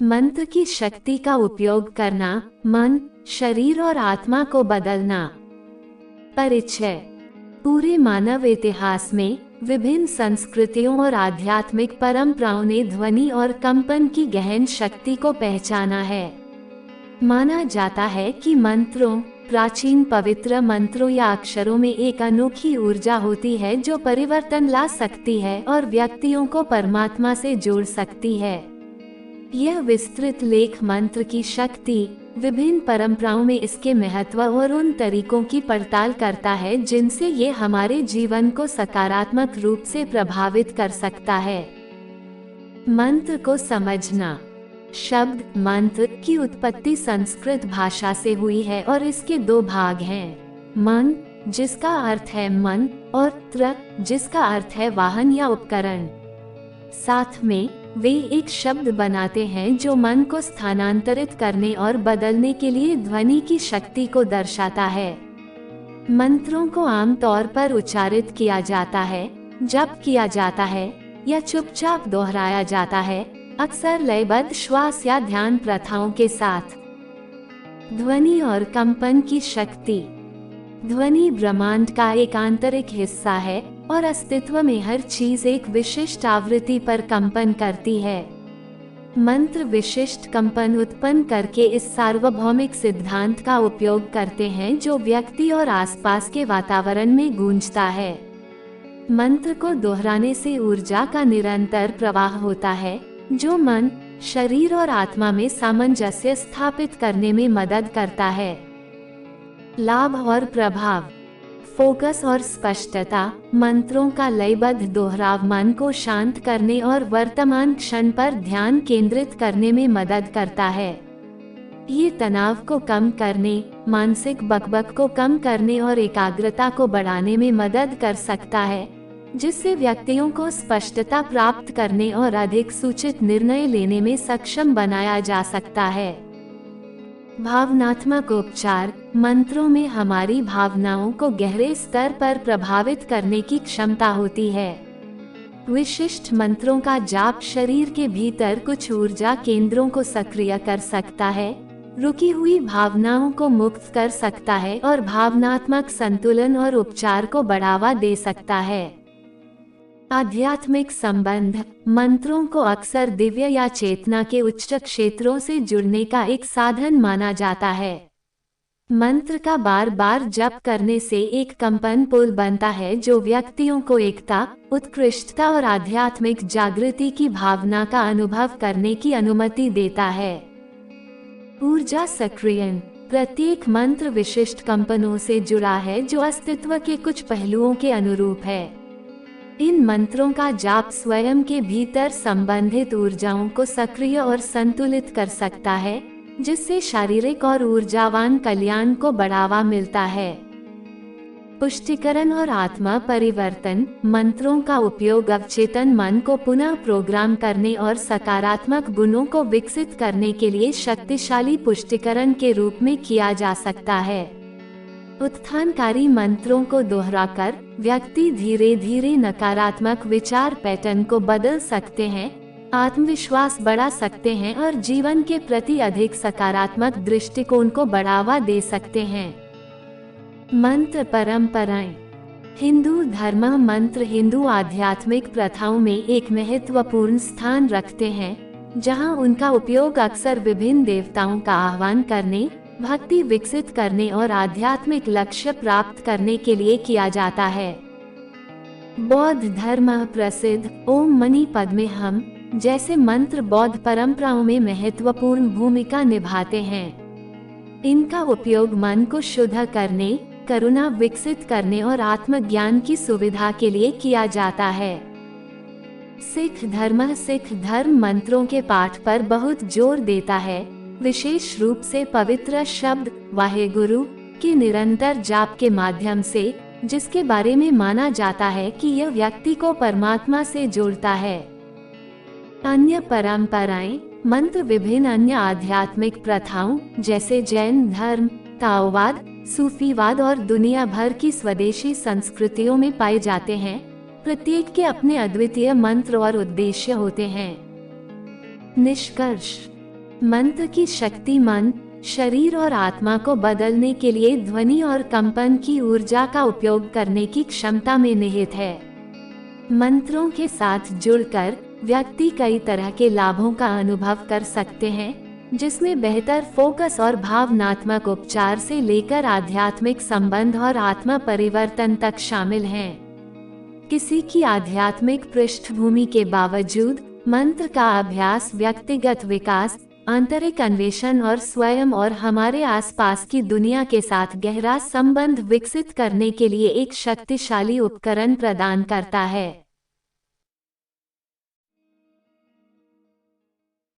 मंत्र की शक्ति का उपयोग करना, मन, शरीर और आत्मा को बदलना। परिचय। पूरे मानव इतिहास में विभिन्न संस्कृतियों और आध्यात्मिक परंपराओं ने ध्वनि और कंपन की गहन शक्ति को पहचाना है। माना जाता है कि मंत्रों, प्राचीन पवित्र मंत्रों या अक्षरों में एक अनोखी ऊर्जा होती है जो परिवर्तन ला सकती है और व्यक्तियों को परमात्मा से जोड़ सकती है। यह विस्तृत लेख मंत्र की शक्ति, विभिन्न परंपराओं में इसके महत्व और उन तरीकों की पड़ताल करता है जिनसे ये हमारे जीवन को सकारात्मक रूप से प्रभावित कर सकता है। मंत्र को समझना। शब्द मंत्र की उत्पत्ति संस्कृत भाषा से हुई है और इसके दो भाग हैं। मन, जिसका अर्थ है मन, और त्र, जिसका अर्थ है वाहन या उपकरण। साथ में वे एक शब्द बनाते हैं जो मन को स्थानांतरित करने और बदलने के लिए ध्वनि की शक्ति को दर्शाता है। मंत्रों को आमतौर पर उच्चारित किया जाता है, जप किया जाता है या चुपचाप दोहराया जाता है, अक्सर लयबद्ध श्वास या ध्यान प्रथाओं के साथ। ध्वनि और कंपन की शक्ति। ध्वनि ब्रह्मांड का एक आंतरिक हिस्सा है और अस्तित्व में हर चीज एक विशिष्ट आवृत्ति पर कंपन करती है। मंत्र विशिष्ट कंपन उत्पन्न करके इस सार्वभौमिक सिद्धांत का उपयोग करते हैं जो व्यक्ति और आसपास के वातावरण में गूंजता है। मंत्र को दोहराने से ऊर्जा का निरंतर प्रवाह होता है जो मन, शरीर और आत्मा में सामंजस्य स्थापित करने में मदद करता है। लाभ और प्रभाव। फोकस और स्पष्टता। मंत्रों का लयबद्ध दोहराव मन को शांत करने और वर्तमान क्षण पर ध्यान केंद्रित करने में मदद करता है। ये तनाव को कम करने, मानसिक बकबक को कम करने और एकाग्रता को बढ़ाने में मदद कर सकता है, जिससे व्यक्तियों को स्पष्टता प्राप्त करने और अधिक सूचित निर्णय लेने में सक्षम बनाया जा सकता है। भावनात्मक उपचार। मंत्रों में हमारी भावनाओं को गहरे स्तर पर प्रभावित करने की क्षमता होती है। विशिष्ट मंत्रों का जाप शरीर के भीतर कुछ ऊर्जा केंद्रों को सक्रिय कर सकता है, रुकी हुई भावनाओं को मुक्त कर सकता है और भावनात्मक संतुलन और उपचार को बढ़ावा दे सकता है। आध्यात्मिक संबंध। मंत्रों को अक्सर दिव्य या चेतना के उच्च क्षेत्रों से जुड़ने का एक साधन माना जाता है। मंत्र का बार बार जप करने से एक कंपन पुल बनता है जो व्यक्तियों को एकता, उत्कृष्टता और आध्यात्मिक जागृति की भावना का अनुभव करने की अनुमति देता है। ऊर्जा सक्रियण। प्रत्येक मंत्र विशिष्ट कंपनों से जुड़ा है जो अस्तित्व के कुछ पहलुओं के अनुरूप है। इन मंत्रों का जाप स्वयं के भीतर संबंधित ऊर्जाओं को सक्रिय और संतुलित कर सकता है, जिससे शारीरिक और ऊर्जावान कल्याण को बढ़ावा मिलता है। पुष्टिकरण और आत्मा परिवर्तन। मंत्रों का उपयोग अवचेतन मन को पुनः प्रोग्राम करने और सकारात्मक गुणों को विकसित करने के लिए शक्तिशाली पुष्टिकरण के रूप में किया जा सकता है। उत्थानकारी मंत्रों को दोहराकर व्यक्ति धीरे धीरे नकारात्मक विचार पैटर्न को बदल सकते हैं, आत्मविश्वास बढ़ा सकते हैं और जीवन के प्रति अधिक सकारात्मक दृष्टिकोण को बढ़ावा दे सकते हैं। मंत्र परंपराएं। हिंदू धर्म मंत्र हिंदू आध्यात्मिक प्रथाओं में एक महत्वपूर्ण स्थान रखते हैं, जहां उनका उपयोग अक्सर विभिन्न देवताओं का आह्वान करने, भक्ति विकसित करने और आध्यात्मिक लक्ष्य प्राप्त करने के लिए किया जाता है। बौद्ध धर्म प्रसिद्ध ओम मणि पद्मे हम जैसे मंत्र बौद्ध परंपराओं में महत्वपूर्ण भूमिका निभाते हैं। इनका उपयोग मन को शुद्ध करने, करुणा विकसित करने और आत्मज्ञान की सुविधा के लिए किया जाता है। सिख धर्म मंत्रों के पाठ पर बहुत जोर देता है, विशेष रूप से पवित्र शब्द वाहेगुरु के निरंतर जाप के माध्यम से, जिसके बारे में माना जाता है कि यह व्यक्ति को परमात्मा से जोड़ता है। अन्य परंपराएं। मंत्र विभिन्न अन्य आध्यात्मिक प्रथाओं जैसे जैन धर्म, ताओवाद, सूफीवाद और दुनिया भर की स्वदेशी संस्कृतियों में पाए जाते हैं। प्रत्येक के अपने अद्वितीय मंत्र और उद्देश्य होते हैं। निष्कर्ष। मंत्र की शक्ति मन, शरीर और आत्मा को बदलने के लिए ध्वनि और कंपन की ऊर्जा का उपयोग करने की क्षमता में निहित है। मंत्रों के साथ जुड़कर व्यक्ति कई तरह के लाभों का अनुभव कर सकते हैं, जिसमें बेहतर फोकस और भावनात्मक उपचार से लेकर आध्यात्मिक संबंध और आत्मा परिवर्तन तक शामिल हैं। किसी की आध्यात्मिक पृष्ठभूमि के बावजूद मंत्र का अभ्यास व्यक्तिगत विकास, आंतरिक अन्वेषण और स्वयं और हमारे आसपास की दुनिया के साथ गहरा संबंध विकसित करने के लिए एक शक्तिशाली उपकरण प्रदान करता है।